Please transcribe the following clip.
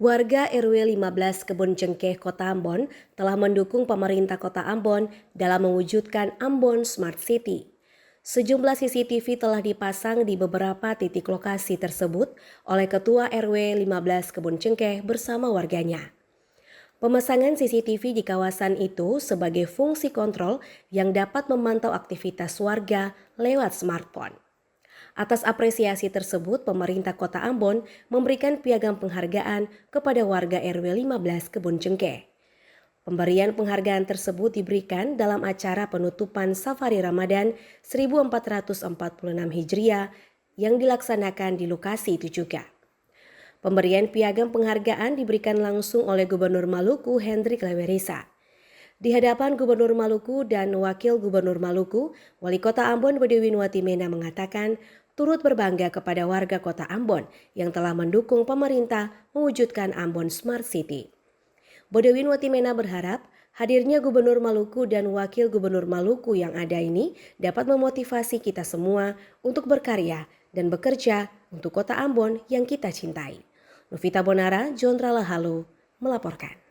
Warga RW 15 Kebun Cengkeh, Kota Ambon telah mendukung pemerintah Kota Ambon dalam mewujudkan Ambon Smart City. Sejumlah CCTV telah dipasang di beberapa titik lokasi tersebut oleh Ketua RW 15 Kebun Cengkeh bersama warganya. Pemasangan CCTV di kawasan itu sebagai fungsi kontrol yang dapat memantau aktivitas warga lewat smartphone. Atas apresiasi tersebut, pemerintah Kota Ambon memberikan piagam penghargaan kepada warga RW 15 Kebun Cengkeh. Pemberian penghargaan tersebut diberikan dalam acara penutupan Safari Ramadan 1446 Hijriah yang dilaksanakan di lokasi itu juga. Pemberian piagam penghargaan diberikan langsung oleh Gubernur Maluku Hendrik Lewerisa. Di hadapan Gubernur Maluku dan Wakil Gubernur Maluku, Wali Kota Ambon Bodewinwati Mena mengatakan turut berbangga kepada warga Kota Ambon yang telah mendukung pemerintah mewujudkan Ambon Smart City. Bodewinwati Mena berharap hadirnya Gubernur Maluku dan Wakil Gubernur Maluku yang ada ini dapat memotivasi kita semua untuk berkarya dan bekerja untuk Kota Ambon yang kita cintai. Novita Bonara, Jondrala Halu, melaporkan.